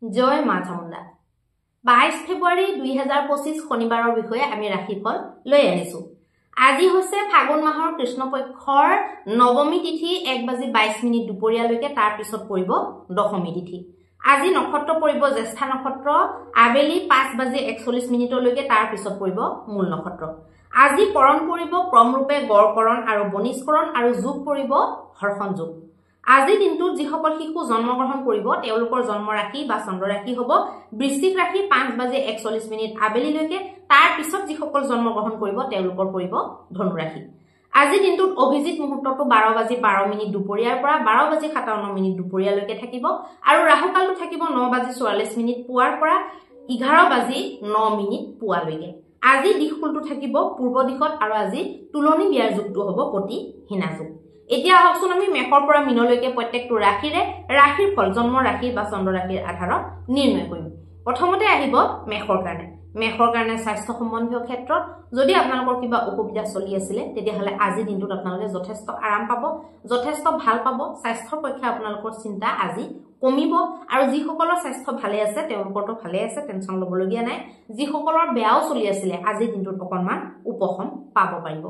জয় মা চামুণ্ডা 22 ফেব্ৰুৱাৰী 2025 শনিবাৰৰ বিষয়ে আমি ৰাশিফল লৈ আনিছো। আজি হৈছে ফাগুন মাহৰ কৃষ্ণ পক্ষৰ নৱমী তিথি 1:22 দুপৰীয়ালৈকে তাৰ পিছত পৰিব দশমী তিথি। আজি নক্ষত্ৰ পৰিব জ্যেষ্ঠা নক্ষত্ৰ আবেলি 5:41 লৈকে তাৰ পিছত পৰিব মূল নক্ষত্ৰ। আজি কৰণ পৰিব ক্ৰমৰূপে গড়কৰণ আৰু বনিষ্কৰণ আৰু যোগ পৰিব হৰ্ষণ যোগ। আজি দিনটো যিসকল শিশু জন্মগ্ৰহণ কৰিব তেওঁলোকৰ জন্ম ৰাশি বা চন্দ্ৰ ৰাশি হ'ব বৃশ্চিক ৰাশি 5:41 আবেলিলৈকে, তাৰ পিছত যিসকল জন্মগ্ৰহণ কৰিব তেওঁলোকৰ পৰিব ধনু ৰাশি। আজি দিনটোত অভিজিত মুহূৰ্তটো 12:12 দুপৰীয়াৰ পৰা 12:57 দুপৰীয়ালৈকে থাকিব আৰু ৰাহুকালটো থাকিব 9:44 পুৱাৰ পৰা 11:09 পুৱালৈকে। আজি দিশফুলটো থাকিব পূৰ্ব দিশত আৰু আজি তুলনি বিয়াৰ যুগটো হ'ব পতি হিনা যুগ। এতিয়া আহকচোন আমি মেষৰ পৰা মীনলৈকে প্ৰত্যেকটো ৰাশিৰ ফল জন্ম ৰাশি বা চন্দ্ৰ ৰাশিৰ আধাৰত নিৰ্ণয় কৰিম। প্ৰথমতে আহিব মেষৰ কাৰণে স্বাস্থ্য সম্বন্ধীয় ক্ষেত্ৰত যদি আপোনালোকৰ কিবা অসুবিধা চলি আছিলে তেতিয়াহ'লে আজি দিনটোত আপোনালোকে যথেষ্ট আৰাম পাব, যথেষ্ট ভাল পাব। স্বাস্থ্যৰ পক্ষে আপোনালোকৰ চিন্তা আজি কমিব আৰু যিসকলৰ স্বাস্থ্য ভালে আছে তেওঁলোকৰতো ভালে আছে, টেনচন ল'বলগীয়া নাই। যিসকলৰ বেয়াও চলি আছিলে আজি দিনটোত অকণমান উপশম পাব পাৰিব।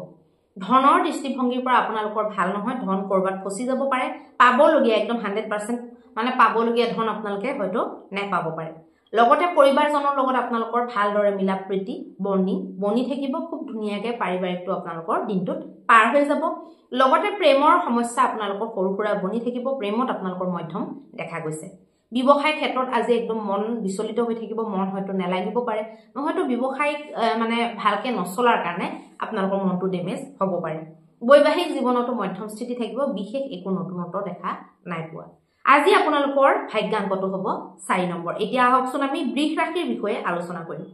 ধনৰ দৃষ্টিভংগীৰ পৰা আপোনালোকৰ ভাল নহয়, ধন কৰবাত ফচি যাব পাৰে, পাবলগীয়া একদম 100% মানে পাবলগীয়া ধন আপোনালোকে হয়তো নেপাব পাৰে। লগতে পৰিবাৰজনৰ লগত আপোনালোকৰ ভালদৰে মিলা প্ৰীতি বনি থাকিব, খুব ধুনীয়াকে পাৰিবাৰিকটো আপোনালোকৰ দিনটোত পাৰ হৈ যাব। লগতে প্ৰেমৰ সমস্যা আপোনালোকৰ সৰু সুৰা বনি থাকিব, প্ৰেমত আপোনালোকৰ মধ্যম দেখা গৈছে। ব্যৱসায় ক্ষেত্ৰত আজি একদম মন বিচলিত হৈ থাকিব, মন হয়তো নেলাগিব পাৰে, নহয়তো ব্যৱসায়িক মানে ভালকে নচলাৰ কাৰণে আপোনালোকৰ মনটো ডেমেজ হ'ব পাৰে। বৈবাহিক জীৱনতো মধ্যম স্থিতি থাকিব, বিশেষ একো নতুনত্ব দেখা নাই পোৱা। আজি আপোনালোকৰ ভাগ্যাংকটো হ'ব 4 নম্বৰ। এতিয়া আহকচোন আমি বৃষ ৰাশিৰ বিষয়ে আলোচনা কৰিম।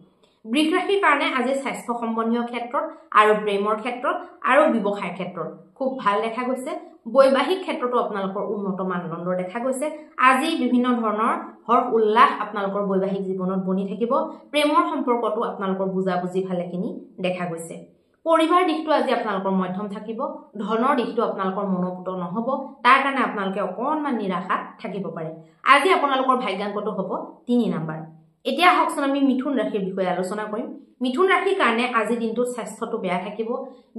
বৃষ ৰাশিৰ কাৰণে আজি স্বাস্থ্য সম্বন্ধীয় ক্ষেত্ৰত আৰু প্ৰেমৰ ক্ষেত্ৰত আৰু ব্যৱসায়ৰ ক্ষেত্ৰত খুব ভাল দেখা গৈছে। বৈবাহিক ক্ষেত্ৰতো আপোনালোকৰ উন্নত মানদণ্ডৰ দেখা গৈছে। আজি বিভিন্ন ধৰণৰ হৰ্ষ উল্লাস আপোনালোকৰ বৈবাহিক জীৱনত বনি থাকিব। প্ৰেমৰ সম্পৰ্কতো আপোনালোকৰ বুজাবুজি ভালেখিনি দেখা গৈছে। পৰিবাৰ দিশটো আজি আপোনালোকৰ মধ্যম থাকিব, ধনৰ দিশটো আপোনালোকৰ মনোপুত নহ'ব, তাৰ কাৰণে আপোনালোকে অকণমান নিৰাশাত থাকিব পাৰে। আজি আপোনালোকৰ ভাগ্যাংকটো হ'ব 3 নম্বৰ। এতিয়া আহকচোন আমি মিথুন ৰাশিৰ বিষয়ে আলোচনা কৰিম। মিথুন ৰাশিৰ কাৰণে আজি দিনটোত স্বাস্থ্যটো বেয়া থাকিব,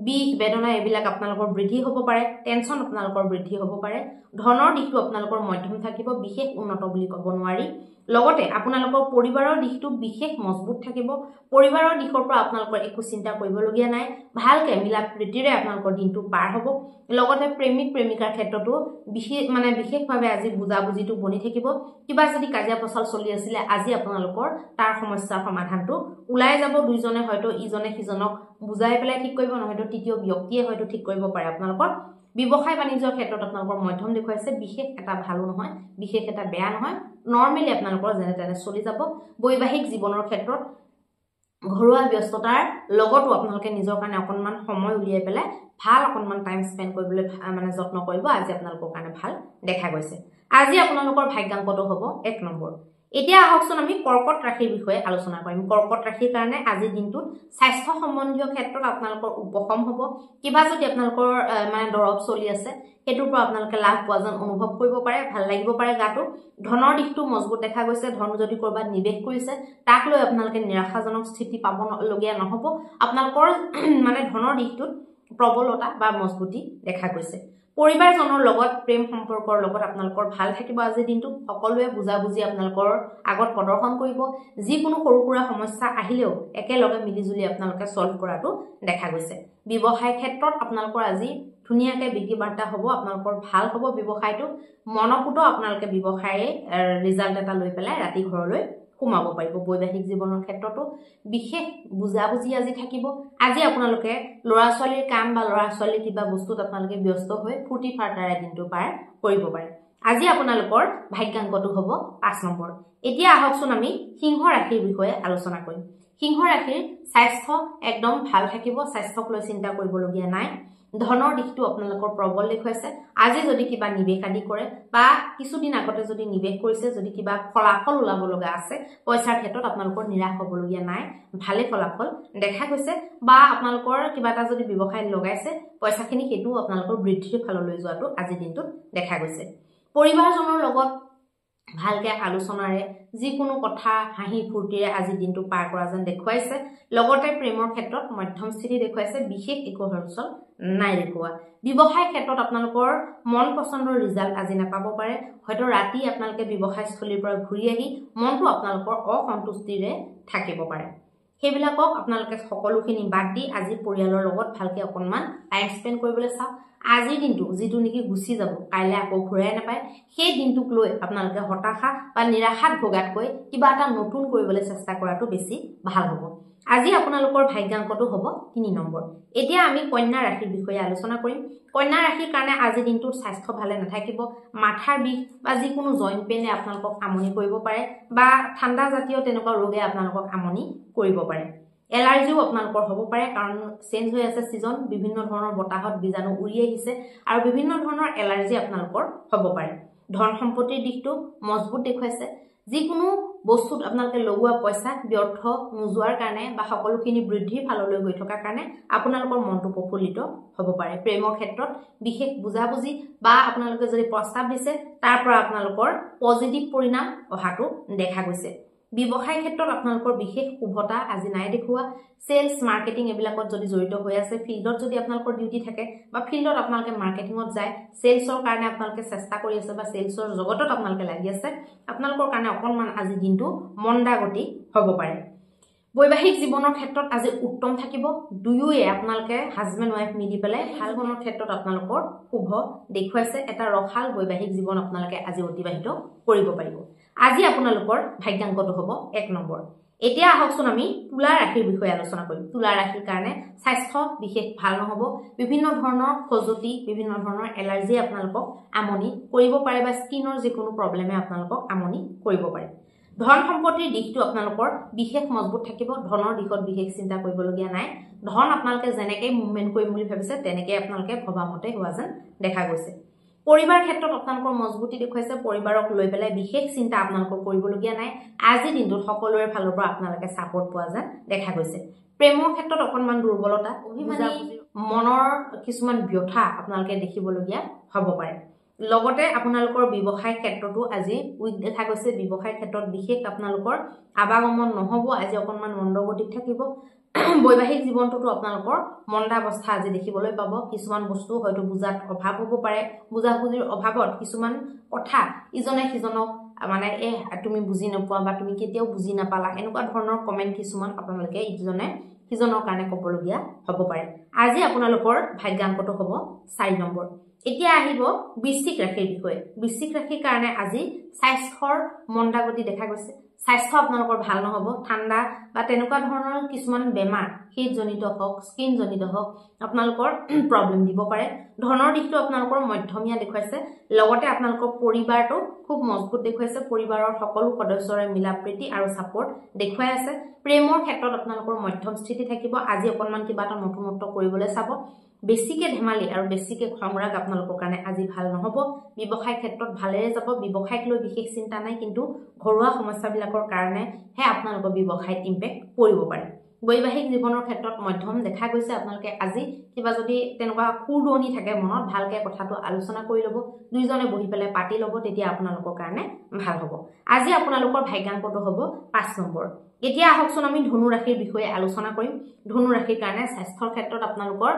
বিষ বেদনা এইবিলাক আপোনালোকৰ বৃদ্ধি হ'ব পাৰে, টেনচন আপোনালোকৰ বৃদ্ধি হ'ব পাৰে। ধনৰ দিশটো আপোনালোকৰ মধ্যম থাকিব, বিশেষ উন্নত বুলি ক'ব নোৱাৰি। লগতে আপোনালোকৰ পৰিবাৰৰ দিশটো বিশেষ মজবুত থাকিব, পৰিবাৰৰ দিশৰ পৰা আপোনালোকৰ একো চিন্তা কৰিবলগীয়া নাই, ভালকে মিলা প্ৰীতিৰে আপোনালোকৰ দিনটো পাৰ হ'ব। লগতে প্ৰেমিক প্ৰেমিকাৰ ক্ষেত্ৰতো বিশেষভাৱে আজি বুজাবুজিটো বনি থাকিব। কিবা যদি কাজিয়া পচাল চলি আছিলে আজি আপোনালোকৰ তাৰ সমস্যাৰ সমাধানটো ওলাই যাব। দুইজনে হয়তো ইজনে সিজনক বুজাই পেলাই ঠিক কৰিব, নহয়তো তৃতীয় ব্যক্তিয়ে হয়তো ঠিক কৰিব পাৰে। আপোনালোকৰ ব্যৱসায় বাণিজ্যৰ ক্ষেত্ৰত আপোনালোকৰ মধ্যম দেখুৱাইছে, বিশেষ এটা ভালো নহয়, বিশেষ এটা বেয়া নহয়, নৰ্মেলি আপোনালোকৰ যেনে তেনে চলি যাব। বৈবাহিক জীৱনৰ ক্ষেত্ৰত ঘৰুৱা ব্যস্ততাৰ লগতো আপোনালোকে নিজৰ কাৰণে অকণমান সময় উলিয়াই পেলাই ভাল অকণমান টাইম স্পেণ্ড কৰিবলৈ যত্ন কৰিব। আজি আপোনালোকৰ কাৰণে ভাল দেখা গৈছে। আজি আপোনালোকৰ ভাগ্যাংকটো হ'ব 1 নম্বৰ। এতিয়া আহকচোন আমি কৰ্কট ৰাশিৰ বিষয়ে আলোচনা কৰিম। কৰ্কট ৰাশিৰ কাৰণে আজিৰ দিনটোত স্বাস্থ্য সম্বন্ধীয় ক্ষেত্ৰত আপোনালোকৰ উপশম হ'ব। কিবা যদি আপোনালোকৰ দৰৱ চলি আছে সেইটোৰ পৰা আপোনালোকে লাভ পোৱা যেন অনুভৱ কৰিব পাৰে, ভাল লাগিব পাৰে গাটো। ধনৰ দিশটো মজবুত দেখা গৈছে, ধন যদি ক'ৰবাত নিৱেশ কৰিছে তাক লৈ আপোনালোকে নিৰাশাজনক স্থিতি পাবলগীয়া নহ'ব। আপোনালোকৰ ধনৰ দিশটোত প্ৰবলতা বা মজবুতি দেখা গৈছে। পৰিবাৰজনৰ লগত প্ৰেম সম্পৰ্কৰ লগত আপোনালোকৰ ভাল থাকিব। আজিৰ দিনটো সকলোৱে বুজাবুজি আপোনালোকৰ আগত প্ৰদৰ্শন কৰিব। যিকোনো সৰু সুৰা সমস্যা আহিলেও একেলগে মিলিজুলি আপোনালোকে সলভ কৰাটো দেখা গৈছে। ব্যৱসায় ক্ষেত্ৰত আপোনালোকৰ আজি ধুনীয়াকৈ বিক্ৰী বাৰ্তা হ'ব, আপোনালোকৰ ভাল হ'ব ব্যৱসায়টো। মনপুত আপোনালোকে ব্যৱসায়ৰ ৰিজাল্ট এটা লৈ পেলাই ৰাতি ঘৰলৈ সোমাব পাৰিব। বৈবাহিক জীৱনৰ ক্ষেত্ৰতো বিশেষ বুজাবুজি আজি থাকিব। আজি আপোনালোকে ল'ৰা ছোৱালীৰ কাম বা ল'ৰা ছোৱালীৰ কিবা বস্তুত আপোনালোকে ব্যস্ত হৈ ফূৰ্তি ফাৰ্তাৰে দিনটো পাৰ কৰিব পাৰে। আজি আপোনালোকৰ ভাগ্যাংকটো হ'ব 5 নম্বৰ। এতিয়া আহকচোন আমি সিংহ ৰাশিৰ বিষয়ে আলোচনা কৰিম। সিংহ ৰাশিৰ স্বাস্থ্য একদম ভাল থাকিব, স্বাস্থ্যক লৈ চিন্তা কৰিবলগীয়া নাই। ধনৰ দিশটো আপোনালোকৰ প্ৰবল দেখুৱাইছে। আজি যদি কিবা নিৱেশ আদি কৰে বা কিছুদিন আগতে যদি নিৱেশ কৰিছে, যদি কিবা ফলাফল ওলাব লগা আছে পইচাৰ ক্ষেত্ৰত আপোনালোকৰ নিৰাশ হ'বলগীয়া নাই, ভালে ফলাফল দেখা গৈছে। বা আপোনালোকৰ কিবা এটা যদি ব্যৱসায়ত লগাইছে পইচাখিনি সেইটোও আপোনালোকৰ বৃদ্ধিৰ ফাললৈ যোৱাটো আজিৰ দিনটোত দেখা গৈছে। পৰিবাৰজনৰ লগত ভালকে আলোচনাৰে যিকোনো কথা হাঁহি ফূৰ্তিৰে আজি দিনটো পাৰ কৰা যেন দেখুৱাইছে লগতে প্ৰেমৰ ক্ষেত্ৰত মধ্যম স্থিতি দেখুৱাইছে বিশেষ একো হৰচল নাই দেখুৱা ব্যৱসায় ক্ষেত্ৰত আপোনালোকৰ মন পছন্দৰ ৰিজাল্ট আজি নাপাব পাৰে হয়তো ৰাতি আপোনালোকে ব্যৱসায় স্থলীৰ পৰা ঘূৰি আহি মনটো আপোনালোকৰ অসন্তুষ্টিৰে থাকিব পাৰে সেইবিলাকক আপোনালোকে সকলোখিনি বাদ দি আজি পৰিয়ালৰ লগত ভালকে অকনমান টাইম স্পেন্ড কৰিবলৈ চাওক আজিৰ দিনটো যেটো নেকি গুছি যাব কাইলে আকৌ ঘূৰাই নাপায় সেই দিনটোক লৈ আপোনালোকে হতাশা বা নিৰাশাত ভোগাতকৈ কিবা এটা নতুন কৰিবলৈ চেষ্টা কৰাটো বেছি ভাল হ'ব আজি আপোনালোকৰ ভাগ্যাংকটো হ'ব 3 নম্বৰ এতিয়া আমি কন্যা ৰাশিৰ বিষয়ে আলোচনা কৰিম কন্যা ৰাশিৰ কাৰণে আজি দিনটোৰ স্বাস্থ্য ভালে নাথাকিব মাথাৰ বিষ বা যিকোনো জইন্ট পেইনে আপোনালোকক আমনি কৰিব পাৰে বা ঠাণ্ডা জাতীয় তেনেকুৱা ৰোগে আপোনালোকক আমনি কৰিব পাৰে এলাৰ্জিও আপোনালোকৰ হ'ব পাৰে কাৰণ চেঞ্জ হৈ আছে সিজন বিভিন্ন ধৰণৰ বতাহত বীজাণু উৰি আহিছে আৰু বিভিন্ন ধৰণৰ এলাৰ্জি আপোনালোকৰ হ'ব পাৰে ধন সম্পত্তিৰ দিশটো মজবুত দেখুৱাইছে যিকোনো বস্তুত আপোনালোকে লগোৱা পইচা ব্যৰ্থ নোযোৱাৰ কাৰণে বা সকলোখিনি বৃদ্ধিৰ ফাললৈ গৈ থকাৰ কাৰণে আপোনালোকৰ মনটো প্ৰফুল্লিত হ'ব পাৰে প্ৰেমৰ ক্ষেত্ৰত বিশেষ বুজাবুজি বা আপোনালোকে যদি প্ৰস্তাৱ দিছে তাৰ পৰা আপোনালোকৰ পজিটিভ পৰিণাম অহাটো দেখা গৈছে ব্যৱসায় ক্ষেত্ৰত আপোনালোকৰ বিশেষ শুভতা আজি নাই দেখুৱা সেলস মাৰ্কেটিং এবিলাকত যদি জড়িত হৈ আছে ফিল্ডত যদি আপোনালোকৰ ডিউটি থাকে বা ফিল্ডত আপোনালোকে মাৰ্কেটিংত যায় সেলসৰ কাৰণে আপোনালোকে চেষ্টা কৰি আছে বা সেলসৰ জগতত আপোনালোকে লাগি আছে আপোনালোকৰ কাৰণে অকনমান আজি দিনটো মন্দা গতি হ'ব পাৰে বৈবাহিক জীৱনৰ ক্ষেত্ৰত আজি উত্তম থাকিব দুয়োয়ে আপোনালোকে হাজবেণ্ড ওয়াইফ মিলি পেলাই ভাল মনৰ ক্ষেত্ৰত আপোনালোকৰ শুভ দেখুৱাইছে এটা ৰখাল বৈবাহিক জীৱন আপোনালোকে আজি অতিবাহিত কৰিব পাৰিব আজি আপোনালোকৰ ভাগ্যাংকটো হ'ব 1 নম্বৰ এতিয়া আহকচোন আমি তুলা ৰাশিৰ বিষয়ে আলোচনা কৰিম তুলা ৰাশিৰ কাৰণে স্বাস্থ্য বিশেষ ভাল নহব বিভিন্ন ধৰণৰ খজতি বিভিন্ন ধৰণৰ এলাৰ্জি আপোনালোকক আমনি কৰিব পাৰে বা স্কিনৰ যিকোনো প্ৰবলেমে আপোনালোকক আমনি কৰিব পাৰে ধন সম্পত্তিৰ দিশটো আপোনালোকৰ বিশেষ মজবুত থাকিব ধনৰ দিশত বিশেষ চিন্তা কৰিবলগীয়া নাই ধন আপোনালোকে যেনেকৈ মুভমেন্ট কৰিম বুলি ভাবিছে তেনেকৈ আপোনালোকে ভবামতে হোৱা যেন দেখা গৈছে পৰিবাৰ ক্ষেত্ৰত আপোনালোকৰ মজবুতি দেখুৱাইছে পৰিবাৰক লৈ পেলাই বিশেষ চিন্তা আপোনালোকৰ কৰিবলগীয়া নাই আজি দিনটোত সকলোৰে ফালৰ পৰা আপোনালোকে সাপোৰ্ট পোৱা যেন দেখা গৈছে প্ৰেমৰ ক্ষেত্ৰত অকনমান দুৰ্বলতা অভিমানী মনৰ কিছুমান ব্যথা আপোনালোকে দেখিবলগীয়া হ'ব পাৰে লগতে আপোনালোকৰ ব্যৱসায় ক্ষেত্ৰটো আজি উইক দেখা গৈছে ব্যৱসায় ক্ষেত্ৰত বিশেষ আপোনালোকৰ আবাগমন নহব আজি অকনমান মন্দগতিত থাকিব বৈবাহিক জীৱনটোতো আপোনালোকৰ মন্দাৱস্থা আজি দেখিবলৈ পাব কিছুমান বস্তু হয়তো বুজাত অভাৱ হ'ব পাৰে বুজাবুজিৰ অভাৱত কিছুমান কথা ইজনে সিজনক মানে তুমি বুজি নোপোৱা বা তুমি কেতিয়াও বুজি নাপালা এনেকুৱা ধৰণৰ কমেন্ট কিছুমান আপোনালোকে ইজনে সিজনৰ কাৰণে ক'বলগীয়া হ'ব পাৰে আজি আপোনালোকৰ ভাগ্যাংকটো হ'ব 4 নম্বৰ এতিয়া আহিব বৃশ্চিক ৰাশিৰ বিষয়ে বৃশ্চিক ৰাশিৰ কাৰণে আজি স্বাস্থ্যৰ মন্দাগতি দেখা গৈছে স্বাস্থ্য আপোনালোকৰ ভাল নহব ঠাণ্ডা বা তেনেকুৱা ধৰণৰ কিছুমান বেমাৰ শীতজনিত হওক স্কিন জনিত হওক আপোনালোকৰ প্ৰবলেম দিব পাৰে ধনৰ দিশটো আপোনালোকৰ মধ্যমীয়া দেখুৱাইছে লগতে আপোনালোকৰ পৰিবাৰটো খুব মজবুত দেখুৱাইছে পৰিবাৰৰ সকলো সদস্যৰে মিলাপ্ৰীতি আৰু সাপোৰ্ট দেখুৱাই আছে প্ৰেমৰ ক্ষেত্ৰত আপোনালোকৰ মধ্যম স্থিতি থাকিব আজি অকনমান কিবা এটা নতুনত্ব কৰিবলৈ চাব বেছিকে ধেমালি আৰু বেছিকে খংৰাগ আপোনালোকৰ কাৰণে আজি ভাল নহব ব্যৱসায় ক্ষেত্ৰত ভালেৰে যাব ব্যৱসায়ক লৈ বিশেষ চিন্তা নাই কিন্তু ঘৰুৱা সমস্যাবিলাকৰ কাৰণে হে আপোনালোকৰ ব্যৱসায়ত ইম্পেক্ট পৰিব পাৰে বৈবাহিক জীৱনৰ ক্ষেত্ৰত মধ্যম দেখা গৈছে আপোনালোকে আজি কিবা যদি তেনেকুৱা খুৰদনি থাকে মনত ভালকে কথাটো আলোচনা কৰি লব দুইজনে বহি পেলাই পাতি লব তেতিয়া আপোনালোকৰ কাৰণে ভাল হ'ব আজি আপোনালোকৰ ভাগ্যাংকটো হ'ব 5 নম্বৰ এতিয়া আহকচোন আমি ধনু ৰাশিৰ বিষয়ে আলোচনা কৰিম ধনু ৰাশিৰ কাৰণে স্বাস্থ্যৰ ক্ষেত্ৰত আপোনালোকৰ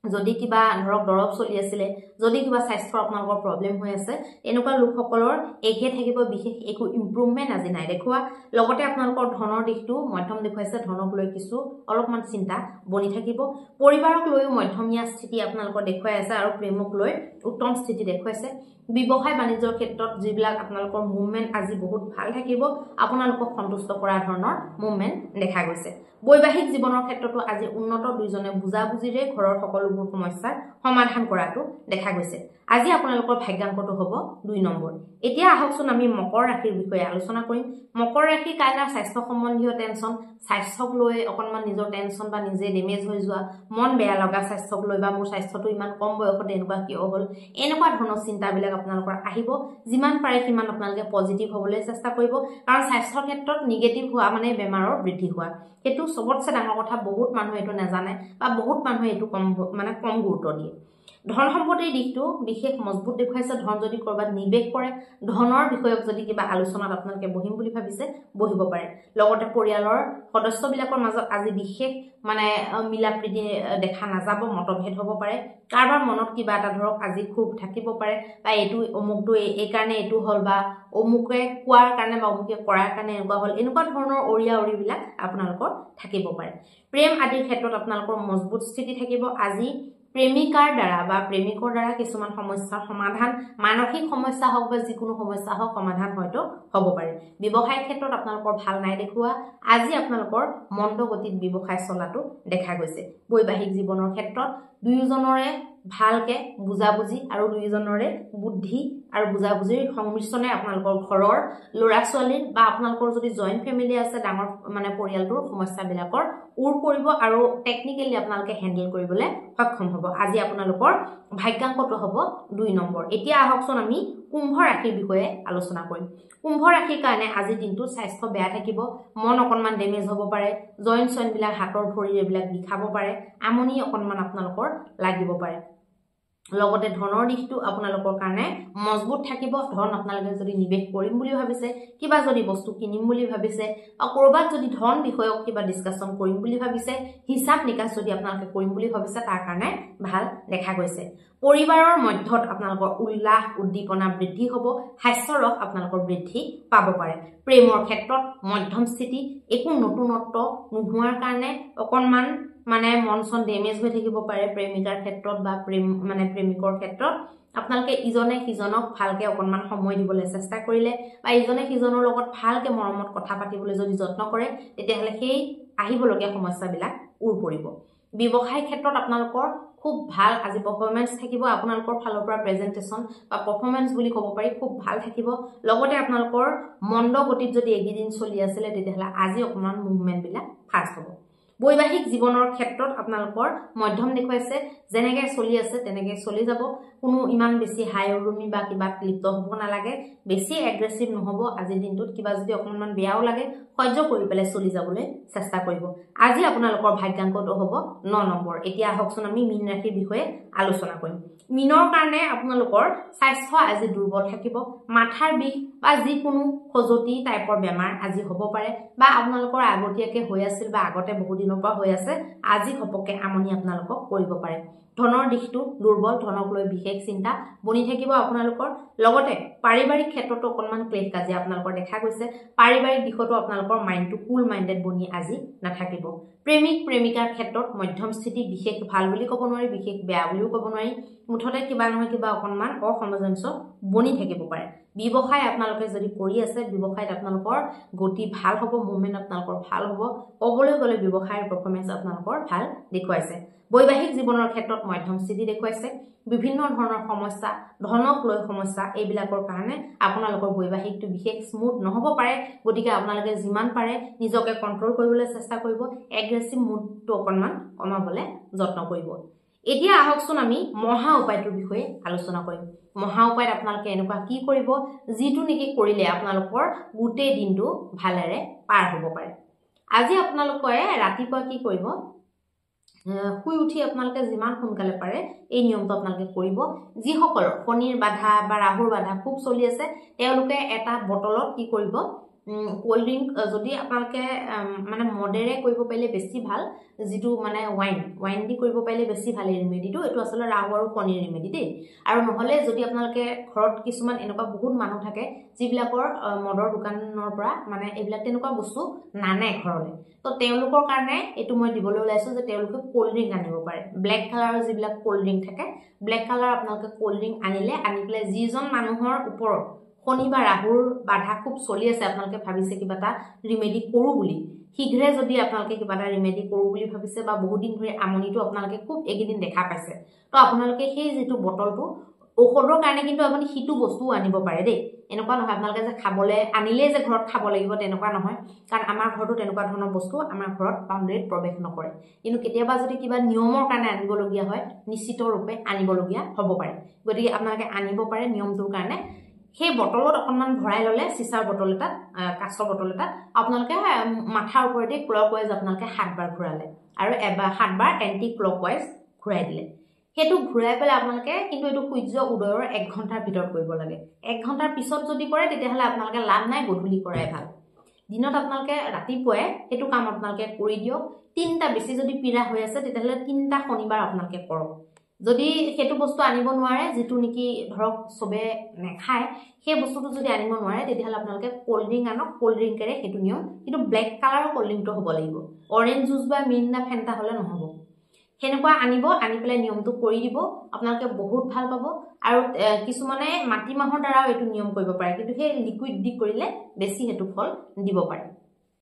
যদি কিবা ধৰক দৰব চলি আছিল যদি কিবা স্বাস্থ্যৰ আপোনালোকৰ প্ৰবলেম হৈ আছে এনেকুৱা লোকসকলৰ একে থাকিব বিশেষ একো ইমপ্ৰুভমেন্ট আজি নাই দেখুৱা লগতে আপোনালোকৰ ধনৰ দিশটো মধ্যম দেখুৱাইছে ধনক লৈ কিছু অলপমান চিন্তা বনি থাকিব পৰিবাৰক লৈ মধ্যমীয়া স্থিতি আপোনালোকৰ দেখুৱাই আছে আৰু প্ৰেমক লৈ উত্তম স্থিতি দেখুৱাইছে ব্যৱসায় বাণিজ্যৰ ক্ষেত্ৰত যিবিলাক আপোনালোকৰ মুভমেন্ট আজি বহুত ভাল থাকিব আপোনালোকক সন্তুষ্ট কৰা ধৰণৰ মুভমেন্ট দেখা গৈছে বৈবাহিক জীৱনৰ ক্ষেত্ৰতো আজি উন্নত দুইজনে বুজাবুজিৰে ঘৰৰ সকলোবোৰ সমস্যাৰ সমাধান কৰাটো দেখা গৈছে আজি আপোনালোকৰ ভাগ্যাংকটো হ'ব 2 নম্বৰ এতিয়া আহকচোন আমি মকৰ ৰাশিৰ বিষয়ে আলোচনা কৰিম মকৰ ৰাশিৰ কাৰণে স্বাস্থ্য সম্বন্ধীয় টেনচন স্বাস্থ্যক লৈ অকনমান নিজৰ টেনচন বা নিজে ডেমেজ হৈ যোৱা মন বেয়া লগা স্বাস্থ্যক লৈ বা মোৰ স্বাস্থ্যটো ইমান কম বয়সত এনেকুৱা কিয় হ'ল এনেকুৱা ধৰণৰ চিন্তাবিলাক আপোনালোকৰ আহিব যিমান পাৰে সিমান আপোনালোকে পজিটিভ হ'বলৈ চেষ্টা কৰিব কাৰণ স্বাস্থ্যৰ ক্ষেত্ৰত নিগেটিভ হোৱা মানে বেমাৰৰ বৃদ্ধি হোৱা সেইটো সবতছে ডাঙৰ কথা বহুত মানুহে এটো নাজানে বা বহুত মানুহে এটো কম গুৰুত্ব দিয়ে ধন সম্পত্তিৰ দিশটো বিশেষ মজবুত দেখুৱাইছে ধন যদি কৰবাত নিবেশ কৰে ধনৰ বিষয়ক যদি কিবা আলোচনাত আপোনালোকে বহিম বুলি ভাবিছে বহিব পাৰে লগতে পৰিয়ালৰ সদস্যবিলাকৰ মাজত আজি বিশেষ মানে মিলাপ্ৰীতি দেখা নাযাব মতভেদ হ'ব পাৰে কাৰোবাৰ মনত কিবা এটা ধৰক আজি খুব থাকিব পাৰে বা এইটো অমুকটো এই কাৰণে এইটো হ'ল বা অমুকে কোৱাৰ কাৰণে বা অমুকে কৰাৰ কাৰণে এনেকুৱা হ'ল এনেকুৱা ধৰণৰ অৰিয়া অৰিবিলাক আপোনালোকৰ থাকিব পাৰে প্ৰেম আদিৰ ক্ষেত্ৰত আপোনালোকৰ মজবুত স্থিতি থাকিব আজি প্ৰেমিকাৰ দ্বাৰা বা প্ৰেমিকৰ দ্বাৰা কিছুমান সমস্যাৰ সমাধান মানসিক সমস্যা হওক বা যিকোনো সমস্যা হওক সমাধান হয়তো হ'ব পাৰে ব্যৱসায়িক ক্ষেত্ৰত আপোনালোকৰ ভাল নাই দেখুৱা আজি আপোনালোকৰ মন্দ গতিত ব্যৱসায় চলাটো দেখা গৈছে বৈবাহিক জীৱনৰ ক্ষেত্ৰত দুয়োজনৰে ভালকে বুজাবুজি আৰু দুয়োজনৰে বুদ্ধি আৰু বুজাবুজিৰ সংমিশ্ৰণে আপোনালোকৰ ঘৰৰ ল'ৰা ছোৱালীৰ বা আপোনালোকৰ যদি জয়েন্ট ফেমিলি আছে ডাঙৰ মানে পৰিয়ালটোৰ সমস্যাবিলাকৰ উৰ পৰিব আৰু টেকনিক্যালি আপোনালোকে হ্যান্ডেল কৰিবলৈ সক্ষম হ'ব আজি আপোনালোকৰ ভাগ্যাংকটো হ'ব 2 নম্বৰ এতিয়া আহকচোন আমি কুম্ভ ৰাশিৰ বিষয়ে আলোচনা কৰিম কুম্ভ ৰাশিৰ কাৰণে আজি দিনটো স্বাস্থ্য বেয়া থাকিব মন অকনমান ডেমেজ হ'ব পাৰে জয়েন্ট বিলাক হাতৰ ভৰিৰ এইবিলাক বিষাব পাৰে আমনি অকনমান আপোনালোকৰ লাগিব পাৰে লগতে ধনৰ দিশটো আপোনালোকৰ কাৰণে মজবুত থাকিব ধন আপোনালোকে যদি নিবেশ কৰিম বুলি ভাবিছে কিবা যদি বস্তু কিনিম বুলি ভাবিছে বা কৰবাত যদি ধন বিষয়ক কিবা ডিসকাশন কৰিম বুলি ভাবিছে হিসাব নিকাচ যদি আপোনালোকে কৰিম বুলি ভাবিছে তাৰ কাৰণে ভাল দেখা গৈছে পৰিবাৰৰ মধ্যত আপোনালোকৰ উল্লাস উদ্দীপনা বৃদ্ধি হ'ব হাস্যৰস আপোনালোকৰ বৃদ্ধি পাব পাৰে প্ৰেমৰ ক্ষেত্ৰত মধ্যম স্থিতি একো নতুনত্ব নোহোৱাৰ কাৰণে অকনমান মানে মনসন ডেমেজ হৈ থাকিব পাৰে প্ৰেমিকাৰ ক্ষেত্ৰত বা প্ৰেমিকৰ ক্ষেত্ৰত আপোনালোকে ইজনে সিজনক ভালকে অকনমান সময় দিবলৈ চেষ্টা কৰিলে বা ইজনে সিজনৰ লগত ভালকে মৰমত কথা পাতিবলৈ যদি যত্ন কৰে তেতিয়াহলে সেই আহিবলগীয়া সমস্যাবিলাক উৰ পৰিব ব্যৱসায় ক্ষেত্ৰত আপোনালোকৰ খুব ভাল আজি পাৰফৰমেন্স থাকিব আপোনালোকৰ ফালৰ পৰা প্ৰেজেন্টেশন বা পাৰফৰমেন্স বুলি ক'ব পাৰি খুব ভাল থাকিব লগতে আপোনালোকৰ মন্দ গতিত যদি এগিদিন চলি আছিল তেতিয়াহলে আজি অকমান মুভমেন্ট বিলাক ফাষ্ট হ'ব বৈবাহিক জীৱনৰ ক্ষেত্ৰত আপোনালোকৰ মধ্যম দেখুৱাইছে যেনেকৈ চলি আছে তেনেকৈ চলি যাব কোনো ইমান বেছি হাই উৰুমি বা কিবা ক্লিপ্ত হ'ব নালাগে বেছি এগ্ৰেছিভ নহব আজি দিনটোত কিবা যদি অকনমান বেয়াও লাগে সহ্য কৰি পেলাই চলি যাবলৈ চেষ্টা কৰিব আজি আপোনালোকৰ ভাগ্যাংকটো হ'ব 9 নম্বৰ এতিয়া আহকচোন আমি মীন ৰাশিৰ বিষয়ে আলোচনা কৰিম মীনৰ কাৰণে আপোনালোকৰ স্বাস্থ্য আজি দুৰ্বল থাকিব মাথাৰ বিষ বা যিকোনো খজতি টাইপৰ বেমাৰ আজি হ'ব পাৰে বা আপোনালোকৰ আগতীয়াকে হৈ আছিল বা আগতে বহু দিনৰ পৰা হৈ আছে আজি ঘপকে আমনি আপোনালোকক কৰিব পাৰে ধনৰ দিশটো দুৰ্বল ধনক লৈ বিশেষ চিন্তা বনি থাকিব আপোনালোকৰ লগতে পাৰিবাৰিক ক্ষেত্ৰতো অকনমান ক্লেশ কাজিয়া আপোনালোকৰ দেখা গৈছে পাৰিবাৰিক দিশতো আপোনালোকৰ মাইন্ডটো কুল মাইন্ডেড বনি আজি নাথাকিব প্ৰেমিক প্ৰেমিকাৰ ক্ষেত্ৰত মধ্যম স্থিতি বিশেষ ভাল বুলি ক'ব নোৱাৰি বিশেষ বেয়া বুলিও ক'ব নোৱাৰি মুঠতে কিবা নহয় কিবা অকনমান অসামঞ্জস্য বনি থাকিব পাৰে ব্যৱসায় আপোনালোকে যদি কৰি আছে ব্যৱসায়ত আপোনালোকৰ গতি ভাল হ'ব মুভমেন্ট আপোনালোকৰ ভাল হ'ব ক'বলৈ গ'লে ব্যৱসায়ৰ পাৰফৰমেন্স আপোনালোকৰ ভাল দেখুৱাইছে বৈবাহিক জীৱনৰ ক্ষেত্ৰত মধ্যম স্থিতি দেখুৱাইছে বিভিন্ন ধৰণৰ সমস্যা ধনক লৈ সমস্যা এইবিলাকৰ কাৰণে আপোনালোকৰ বৈবাহিকটো বিশেষ স্মুথ নহব পাৰে গতিকে আপোনালোকে যিমান পাৰে নিজকে কন্ট্ৰোল কৰিবলৈ চেষ্টা কৰিব এগ্ৰেছিভ মুডটো অকনমান কমাবলৈ যত্ন কৰিব এতিয়া আহকচোন আমি মহা উপায়টোৰ বিষয়ে আলোচনা কৰিম মহা উপায়ত আপোনালোকে এনেকুৱা কি কৰিব যিটো নেকি কৰিলে আপোনালোকৰ গোটেই দিনটো ভালেৰে পাৰ হ'ব পাৰে আজি আপোনালোকে ৰাতিপুৱা কি কৰিব শুই উঠি আপোনালোকে যিমান সোনকালে পাৰে এই নিয়মটো আপোনালোকে কৰিব যিসকলৰ শনিৰ বাধা বা ৰাহুৰ বাধা খুব চলি আছে তেওঁলোকে এটা বটলত কি কৰিব কোল্ড ড্ৰিংক যদি আপোনালোকে মানে মডেৰে কৰিব পাৰিলে বেছি ভাল যেটো মানে ওয়াইন দি কৰিব পাৰিলে বেছি ভাল এই ৰেমেডিটো এটো আসলে ৰাহু আৰু শনিৰ ৰেমেডি দেই আৰু নহলে যদি আপোনালোকে ঘৰত কিছুমান এনেকুৱা বহুত মানুহ থাকে যিবিলাকৰ মদৰ দোকানৰ পৰা মানে এইবিলাক তেনেকুৱা বস্তু নানে ঘৰলে তো তেওঁলোকৰ কাৰণে এটো মই দিবলৈ ওলাইছো যে তেওঁলোকে কোল্ড ড্ৰিংক আনিব পাৰে ব্ল্যাক কালাৰৰ যিবিলাক কোল্ড ড্ৰিংক থাকে ব্ল্যাক কালাৰ আপোনালোকে কোল্ড ড্ৰিংক আনিলে যিজন মানুহৰ ওপৰত শনি বা ৰাহুৰ বাধা খুব চলি আছে আপোনালোকে ভাবিছে কিবা এটা ৰিমেডি কৰো বুলি শীঘ্ৰে যদি আপোনালোকে কিবা এটা ৰিমেডি কৰো বুলি ভাবিছে বা বহু দিন ধৰি আমনিটো আপোনালোকে খুব একেদিন দেখা পাইছে তো আপোনালোকে সেই যেটো বটলটো ঔষধৰ কাৰণে কিন্তু আপুনি হিটু বস্তু আনিব পাৰে দেই এনেকুৱা নহয় আপোনালোকে যে খাবলে আনিলে যে ঘৰত খাব লাগিব তেনেকুৱা নহয় কাৰণ আমাৰ ঘৰটো তেনেকুৱা ধৰণৰ বস্তু আমাৰ ঘৰত বাউণ্ডাৰীত প্ৰৱেশ নকৰে কিন্তু কেতিয়াবা যদি কিবা নিয়মৰ কাৰণে আনিবলগীয়া হয় নিশ্চিত ৰূপে আনিবলগীয়া হ'ব পাৰে গতিকে আপোনালোকে আনিব পাৰে নিয়মটোৰ কাৰণে সেই বটলত অকনমান ভৰাই ললে সিসাৰ বটল এটা কাঁচৰ বটল এটা আপোনালোকে মাথাৰ ওপৰতে ক্লকৱাইজ আপোনালোকে 7 বাৰ ঘূৰালে আৰু এবাৰ 7 বাৰ এন্টি ক্লকৱাইজ ঘূৰাই দিলে সেইটো ঘূৰাই পেলাই আপোনালোকে কিন্তু এইটো সূৰ্য উদয়ৰ 1 ঘণ্টাৰ ভিতৰত কৰিব লাগে 1 ঘণ্টাৰ পিছত যদি কৰে তেতিয়াহ'লে আপোনালোকে লাভ নাই গধূলি কৰাই ভাল দিনত আপোনালোকে ৰাতিপুৱাই সেইটো কাম আপোনালোকে কৰি দিয়ক 3টা বেছি যদি পীড়া হৈ আছে তেতিয়াহ'লে 3টা শনিবাৰ আপোনালোকে কৰক যদি সেইটো বস্তু আনিব নোৱাৰে যেটো নেকি ধৰক সবে নেখায় সেই বস্তুটো যদি আনিব নোৱাৰে তেতিয়াহ'লে আপোনালোকে কোল্ড ড্ৰিংক আনক কোল্ড ড্ৰিংকেৰে সেইটো নিয়ম কিন্তু ব্ল্যাক কালাৰৰ কোল্ড ড্ৰিংকটো হ'ব লাগিব অৰেঞ্জ জুস বা মিৰিণ্ডা ফেন্টা হলে নহব হেনেকুৱা আনিব আনি পেলাই নিয়মটো কৰি দিব আপোনালোকে বহুত ভাল পাব আৰু কিছুমানে মাটি মাহৰ দ্বাৰাও এইটো নিয়ম কৰিব পাৰে কিন্তু সেই লিকুইড দি কৰিলে বেছি হেতু ফল দিব পাৰে